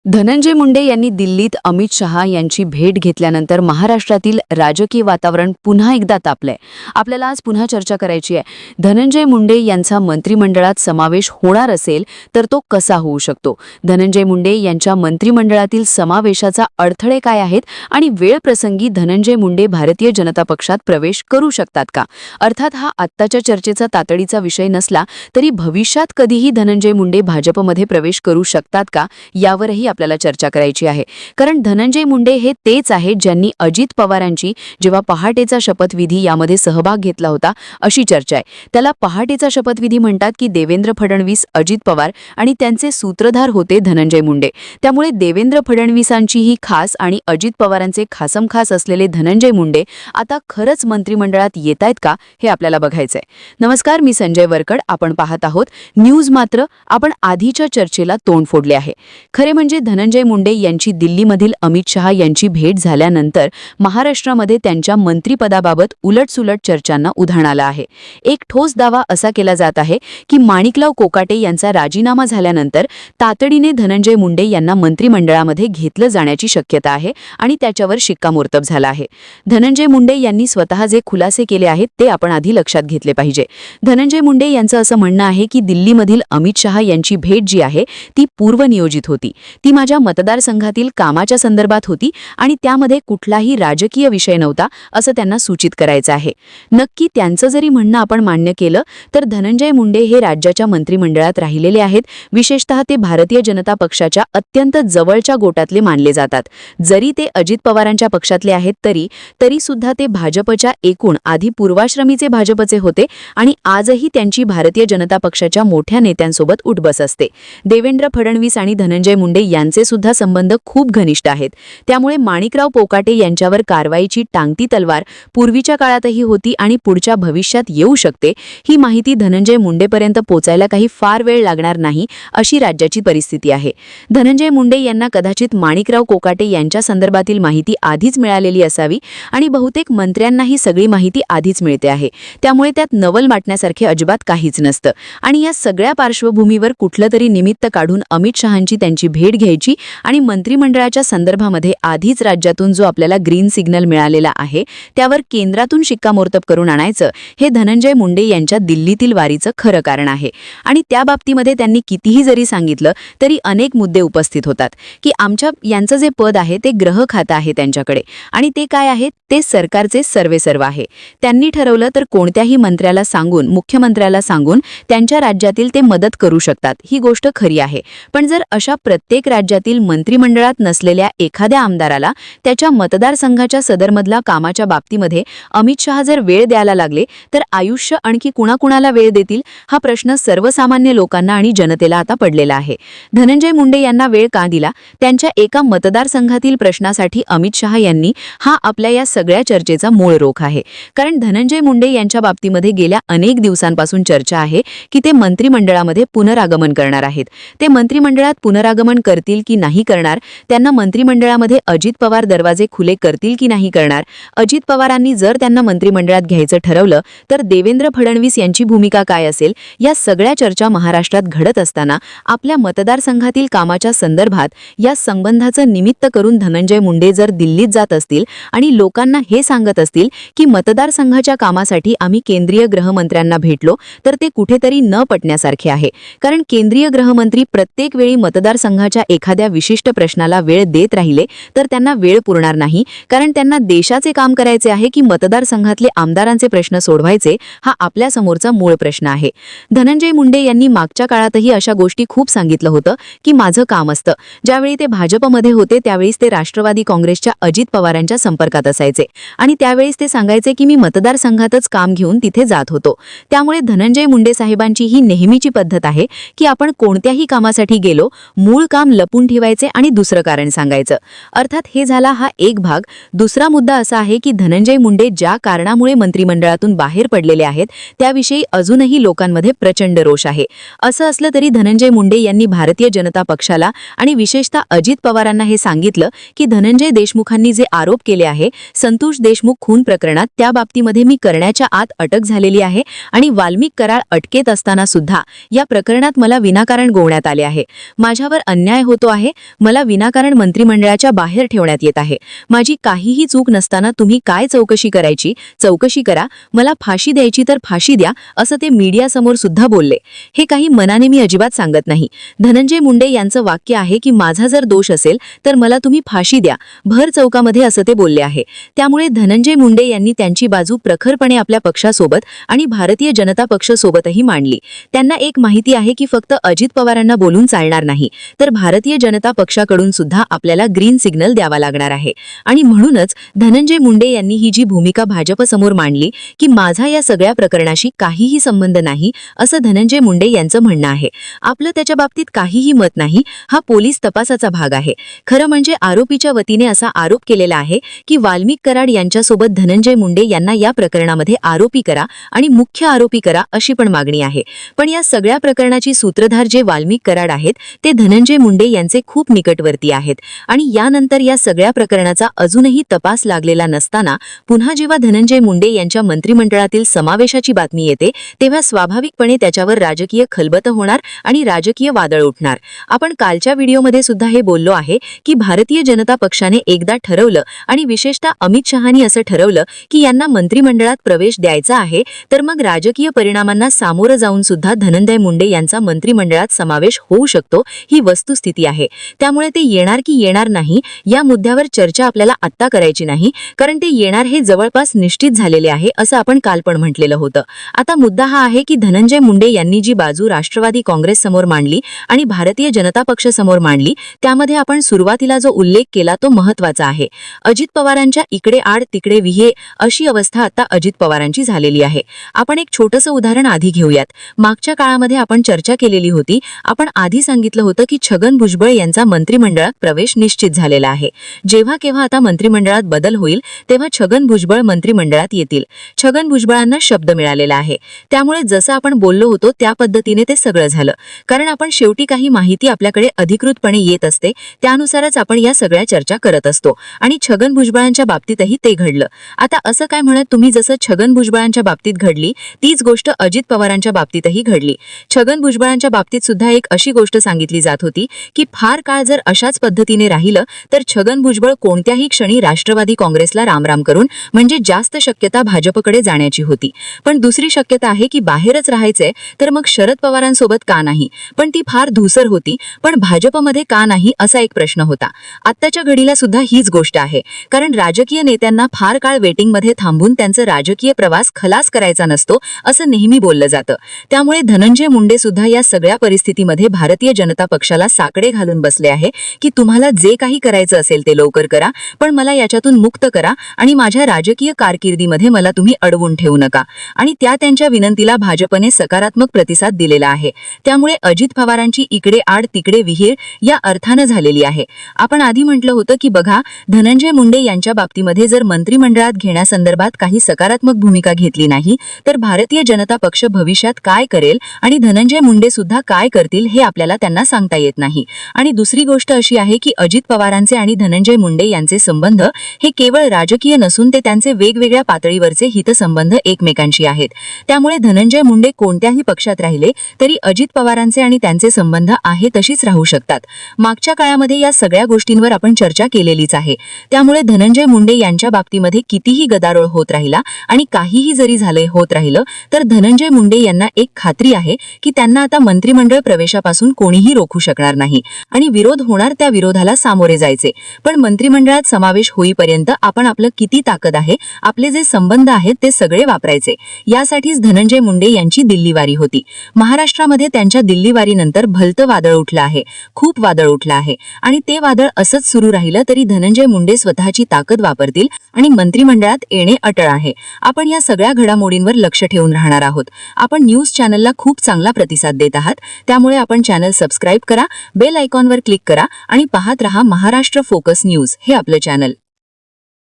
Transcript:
धनंजय मुंडे यांनी दिल्लीत अमित शहा यांची भेट घेतल्यानंतर महाराष्ट्रातील राजकीय वातावरण पुन्हा एकदा तापलंय. आपल्याला आज पुन्हा चर्चा करायची आहे. धनंजय मुंडे यांचा मंत्रिमंडळात समावेश होणार असेल तर तो कसा होऊ शकतो? धनंजय मुंडे यांच्या मंत्रिमंडळातील समावेशाचा अडथळे काय आहेत आणि वेळ प्रसंगी धनंजय मुंडे भारतीय जनता पक्षात प्रवेश करू शकतात का? अर्थात हा आत्ताच्या चर्चेचा तातडीचा विषय नसला तरी भविष्यात कधीही धनंजय मुंडे भाजपमध्ये प्रवेश करू शकतात का यावरही आपल्याला चर्चा करायची आहे. कारण धनंजय मुंडे हे तेच आहेत ज्यांनी अजित पवारांची जेव्हा पहाटेचा शपथविधी यामध्ये सहभाग घेतला होता अशी चर्चा आहे. त्याला पहाटेचा शपथविधी म्हणतात की देवेंद्र फडणवीस, अजित पवार आणि त्यांचे सूत्रधार होते धनंजय मुंडे. त्यामुळे देवेंद्र फडणवीसांचीही खास आणि अजित पवारांचे खासमखास असलेले धनंजय मुंडे आता खरंच मंत्रिमंडळात येतायत का हे आपल्याला बघायचंय. नमस्कार, मी संजय वरकड. आपण पाहत आहोत न्यूज. मात्र आपण आधीच्या चर्चेला तोंड फोडले आहे. खरे म्हणजे धनंजय मुंडे यांची दिल्लीमधील अमित शहा यांची भेट झाल्यानंतर महाराष्ट्रामध्ये त्यांच्या मंत्रिपदाबाबत उलटसुलट चर्चांना उधाण आलं आहे. एक ठोस दावा असा केला जात आहे की माणिकराव कोकाटे यांचा राजीनामा झाल्यानंतर तातडीने धनंजय मुंडे यांना मंत्रिमंडळामध्ये घेतलं जाण्याची शक्यता आहे आणि त्याच्यावर शिक्कामोर्तब झाला आहे. धनंजय मुंडे यांनी स्वतः जे खुलासे केले आहेत ते आपण आधी लक्षात घेतले पाहिजे. धनंजय मुंडे यांचं असं म्हणणं आहे की दिल्लीमधील अमित शहा यांची भेट जी आहे ती पूर्वनियोजित होती. ती माझ्या मतदारसंघातील कामाच्या संदर्भात होती आणि त्यामध्ये कुठलाही राजकीय विषय नव्हता असं त्यांना सूचित करायचं आहे. नक्की त्यांचं जरी म्हणणं आपण मान्य केलं तर धनंजय मुंडे हे राज्याच्या मंत्रिमंडळात राहिलेले आहेत. विशेषतः ते भारतीय जनता पक्षाच्या अत्यंत जवळच्या गोटातले मानले जातात. जरी ते अजित पवारांच्या पक्षातले आहेत तरी सुद्धा ते भाजपच्या एकूण आधी पूर्वाश्रमीचे भाजपचे होते आणि आजही त्यांची भारतीय जनता पक्षाच्या मोठ्या नेत्यांसोबत उठबस असते. देवेंद्र फडणवीस आणि धनंजय मुंडे यांचे सुद्धा संबंध खूप घनिष्ठ आहेत. त्यामुळे माणिकराव कोकाटे यांच्यावर कारवाईची टांगती तलवार पूर्वीच्या काळातही होती आणि पुढच्या भविष्यात येऊ शकते. ही माहिती धनंजय मुंडेपर्यंत पोचायला काही फार वेळ लागणार नाही अशी राज्याची परिस्थिती आहे. धनंजय मुंडे यांना कदाचित माणिकराव कोकाटे यांच्या संदर्भातील माहिती आधीच मिळालेली असावी आणि बहुतेक मंत्र्यांनाही सगळी माहिती आधीच मिळते आहे. त्यामुळे त्यात नवल वाटण्यासारखे अजिबात काहीच नसतं आणि या सगळ्या पार्श्वभूमीवर कुठलं तरी निमित्त काढून अमित शहांची त्यांची भेट घ्यायची आणि मंत्रिमंडळाच्या संदर्भामध्ये आधीच राज्यातून जो आपल्याला ग्रीन सिग्नल मिळालेला आहे त्यावर केंद्रातून शिक्कामोर्तब करून आणायचं हे धनंजय मुंडे यांच्या दिल्लीतील वारीचं खरं कारण आहे. आणि त्या बाबतीमध्ये त्यांनी कितीही जरी सांगितलं तरी अनेक मुद्दे उपस्थित होतात की यांचं जे पद आहे ते ग्रह खातं आहे त्यांच्याकडे आणि ते काय आहे ते सरकारचे सर्वेसर्व आहे. त्यांनी ठरवलं तर कोणत्याही मंत्र्याला सांगून, मुख्यमंत्र्याला सांगून त्यांच्या राज्यातील ते मदत करू शकतात. ही गोष्ट खरी आहे. पण जर अशा प्रत्येक राज्यातील मंत्रिमंडळात नसलेल्या एखाद्या आमदाराला त्याच्या मतदारसंघाच्या सदरमधला कामाच्या बाबतीमध्ये अमित शहा जर वेळ द्यायला लागले तर आयुष्य आणखी कुणाकुणाला वेळ देतील हा प्रश्न सर्वसामान्य लोकांना आणि जनतेला आता पडलेला आहे. धनंजय मुंडे यांना वेळ का दिला? त्यांच्या एका मतदारसंघातील प्रश्नासाठी अमित शहा यांनी हा आपल्या या सगळ्या चर्चेचा मूळ रोख आहे. कारण धनंजय मुंडे यांच्या बाबतीमध्ये गेल्या अनेक दिवसांपासून चर्चा आहे की ते मंत्रिमंडळामध्ये पुनरागमन करणार आहेत. ते मंत्रिमंडळात पुनरागमन करतील की नाही करणार, त्यांना मंत्रिमंडळामध्ये अजित पवार दरवाजे खुले करतील की नाही करणार, अजित पवारांनी जर त्यांना मंत्रिमंडळात घ्यायचं ठरवलं तर देवेंद्र फडणवीस यांची भूमिका काय असेल, या सगळ्या चर्चा महाराष्ट्रात घडत असताना आपल्या मतदारसंघातील कामाच्या संदर्भात या संबंधाचं निमित्त करून धनंजय मुंडे जर दिल्लीत जात असतील आणि लोकांना हे सांगत असतील की मतदारसंघाच्या कामासाठी आम्ही केंद्रीय गृहमंत्र्यांना भेटलो तर ते कुठेतरी न पटण्यासारखे आहे. कारण केंद्रीय गृहमंत्री प्रत्येक वेळी मतदारसंघाच्या एखाद्या विशिष्ट प्रश्नाला वेळ देत राहिले तर त्यांना वेळ पुरणार नाही. कारण त्यांना देशाचे काम करायचे आहे की मतदारसंघातले आमदारांचे प्रश्न सोडवायचे हा आपल्या समोरचा मूळ प्रश्न आहे. धनंजय मुंडे यांनी मागच्या काळातही अशा गोष्टी खूप सांगितलं होतं की माझं काम असतं. ज्यावेळी ते भाजपमध्ये होते त्यावेळीच ते राष्ट्रवादी काँग्रेसच्या अजित पवारांच्या संपर्कात असायचे आणि त्यावेळीच ते सांगायचे की मी मतदारसंघातच काम घेऊन तिथे जात होतो. त्यामुळे धनंजय मुंडे साहेबांची ही नेहमीची पद्धत आहे की आपण कोणत्याही कामासाठी गेलो, मूळ काम लपून ठेवायचे आणि दुसरं कारण सांगायचं. अर्थात हे झाला हा एक भाग. दुसरा मुद्दा असा आहे की धनंजय मुंडे ज्या कारणामुळे मंत्रिमंडळातून बाहेर पडलेले आहेत त्याविषयी अजूनही लोकांमध्ये प्रचंड रोष आहे. असं असलं तरी धनंजय मुंडे यांनी भारतीय जनता पक्षाला आणि विशेषतः अजित पवारांना हे सांगितलं की धनंजय देशमुखांनी जे आरोप केले आहे संतोष देशमुख खून प्रकरणात त्या बाबतीमध्ये मी करण्याच्या आत अटक झालेली आहे आणि वाल्मिक कराड अटकेत असताना सुद्धा या प्रकरणात मला विनाकारण गोवण्यात आले आहे. माझ्यावर अन्याय होत होतो आहे, मला विनाकारण मंत्रिमंडळाच्या बाहेर ठेवण्यात येत आहे. माझी काहीही चूक नसताना तुम्ही काय चौकशी करायची, चौकशी करा, मला फाशी द्यायची तर फाशी द्या, असं ते मीडियासमोर सुद्धा बोलले. हे काही मनाने मी अजिबात सांगत नाही. धनंजय मुंडे यांचं वाक्य आहे की माझा जर दोष असेल तर मला तुम्ही फाशी द्या, भर चौकामध्ये असं ते बोलले आहे. त्यामुळे धनंजय मुंडे यांनी त्यांची बाजू प्रखरपणे आपल्या पक्षासोबत आणि भारतीय जनता पक्षासोबतही मांडली. त्यांना एक माहिती आहे की फक्त अजित पवारांना बोलून चालणार नाही, तर भारतीय जनता पक्षाकडून सुद्धा आपल्याला ग्रीन सिग्नल द्यावा लागणार आहे. आणि म्हणूनच धनंजय मुंडे यांनी ही जी भूमिका भाजपसमोर मांडली की माझा या सगळ्या प्रकरणाशी काहीही संबंध नाही, असं धनंजय मुंडे यांचं म्हणणं आहे. आपलं त्याच्या बाबतीत काहीही मत नाही, हा पोलीस तपासाचा भाग आहे. खरं म्हणजे आरोपीच्या वतीने असा आरोप केलेला आहे की वाल्मिक कराड यांच्यासोबत धनंजय मुंडे यांना या प्रकरणामध्ये आरोपी करा आणि मुख्य आरोपी करा, अशी पण मागणी आहे. पण या सगळ्या प्रकरणाची सूत्रधार जे वाल्मिक कराड आहेत ते धनंजय मुंडे यांचे खूप निकटवर्ती आहेत. आणि यानंतर या सगळ्या प्रकरणाचा अजूनही तपास लागलेला नसताना पुन्हा जेव्हा धनंजय मुंडे यांच्या मंत्रिमंडळातील समावेशाची बातमी येते तेव्हा स्वाभाविकपणे त्याच्यावर राजकीय खलबतं होणार आणि राजकीय वादळ उठणार. आपण कालच्या व्हिडिओमध्ये सुद्धा हे बोललो आहे की भारतीय जनता पक्षाने एकदा ठरवलं आणि विशेषतः अमित शहानी असं ठरवलं की यांना मंत्रिमंडळात प्रवेश द्यायचा आहे, तर मग राजकीय परिणामांना सामोरं जाऊन सुद्धा धनंजय मुंडे यांचा मंत्रिमंडळात समावेश होऊ शकतो, ही वस्तुस्थिती आहे. त्यामुळे ते येणार की येणार नाही या मुद्द्यावर चर्चा आपल्याला आत्ता करायची नाही, कारण ते येणार हे जवळपास निश्चित झालेले आहे असं आपण काल पण म्हटलेलं होतं. आता मुद्दा हा आहे की धनंजय मुंडे यांनी जी बाजू राष्ट्रवादी काँग्रेस समोर मांडली आणि भारतीय जनता पक्ष समोर मांडली, त्यामध्ये आपण सुरुवातीला जो उल्लेख केला तो महत्त्वाचा आहे. अजित पवारांच्या इकडे आड तिकडे विहे अशी अवस्था आता अजित पवारांची झालेली आहे. आपण एक छोटंसं उदाहरण आधी घेऊयात. मागच्या काळामध्ये आपण चर्चा केलेली होती. आपण आधी सांगितलं होतं की छगन भुजबळ यांचा मंत्रिमंडळात प्रवेश निश्चित झालेला आहे. जेव्हा केव्हा आता मंत्रिमंडळात बदल होईल तेव्हा छगन भुजबळ मंत्रिमंडळात येतील. छगन भुजबळांना शब्द मिळालेला आहे. त्यामुळे जसं आपण बोललो होतो त्या पद्धतीने ते सगळं झालं. कारण आपण शेवटी काही माहिती आपल्याकडे अधिकृतपणे येत असते, त्यानुसारच आपण या सगळ्या चर्चा करत असतो. आणि छगन भुजबळांच्या बाबतीतही ते घडलं. आता असं काय म्हणत तुम्ही, जसं छगन भुजबळांच्या बाबतीत घडली तीच गोष्ट अजित पवारांच्या बाबतीतही घडली. छगन भुजबळांच्या बाबतीत सुद्धा एक अशी गोष्ट सांगितली जात होती की फार काळ जर अशाच पद्धतीने राहिलं तर छगन भुजबळ कोणत्याही क्षणी राष्ट्रवादी काँग्रेसला रामराम करून, म्हणजे जास्त शक्यता भाजपकडे जाण्याची होती. पण दुसरी शक्यता आहे की बाहेरच राहायचंय तर मग शरद पवारांसोबत का नाही, पण ती फार धूसर होती. पण भाजपमध्ये का नाही असा एक प्रश्न होता. आत्ताच्या घडीला सुद्धा हीच गोष्ट आहे. कारण राजकीय नेत्यांना फार काळ वेटिंगमध्ये थांबून त्यांचा राजकीय प्रवास खलास करायचा नसतो असं नेहमी बोललं जातं. त्यामुळे धनंजय मुंडे सुद्धा या सगळ्या परिस्थितीमध्ये भारतीय जनता पक्षाला साकडे घालून बसले आहे की तुम्हाला जे काही करायचं असेल ते लवकर करा, पण मला याच्यातून मुक्त करा आणि माझ्या राजकीय कारकिर्दीमध्ये मला तुम्ही अडवून ठेवू नका. आणि त्यांच्या विनंतीला भाजपने सकारात्मक प्रतिसाद दिलेला आहे. त्यामुळे अजित पवारांची इकडे आड तिकडे विहीर या अर्थानं झालेली आहे. आपण आधी म्हटलं होतं की बघा, धनंजय मुंडे यांच्या बाबतीमध्ये जर मंत्रिमंडळात घेण्यासंदर्भात काही सकारात्मक भूमिका घेतली नाही तर भारतीय जनता पक्ष भविष्यात काय करेल आणि धनंजय मुंडे सुद्धा काय करतील हे आपल्याला त्यांना सांगता येत नाही. आणि दुसरी गोष्ट अशी आहे की अजित पवारांचे आणि धनंजय मुंडे यांचे संबंध हे केवळ राजकीय नसून ते त्यांचे वेगवेगळ्या पातळीवरचे हितसंबंध एकमेकांशी आहेत. त्यामुळे धनंजय मुंडे कोणत्याही पक्षात राहिले तरी अजित पवारांचे आणि त्यांचे संबंध आहे तशीच राहू शकतात. मागच्या काळामध्ये या सगळ्या गोष्टींवर आपण चर्चा केलेलीच आहे. त्यामुळे धनंजय मुंडे यांच्या बाबतीमध्ये कितीही गदारोळ होत राहिला आणि काहीही जरी झाले होत राहिलं तर धनंजय मुंडे यांना एक खात्री आहे की त्यांना आता मंत्रिमंडळ प्रवेशापासून कोणीही रोखू शकणार नाही आणि विरोध होणार त्या विरोधाला सामोरे जायचे. पण मंत्रिमंडळात समावेश होईपर्यंत आपण आपलं किती ताकद आहे, आपले जे संबंध आहेत ते सगळे वापरायचे. यासाठीच धनंजय मुंडे यांची दिल्लीवारी होती. महाराष्ट्रामध्ये त्यांच्या दिल्लीवारीनंतर भलतं वादळ उठलं आहे, खूप वादळ उठलं आहे. आणि ते वादळ असंच सुरू राहिलं तरी धनंजय मुंडे स्वतःची ताकद वापरतील आणि मंत्रिमंडळात येणे अटळ आहे. आपण या सगळ्या घडामोडींवर लक्ष ठेवून राहणार आहोत. आपण न्यूज चॅनलला खूप चांगला प्रतिसाद देत आहात, त्यामुळे आपण चॅनल सबस्क्राईब करा, बेल आयकॉनवर क्लिक करा आणि पाहत रहा महाराष्ट्र फोकस न्यूज हे आपलं चॅनल.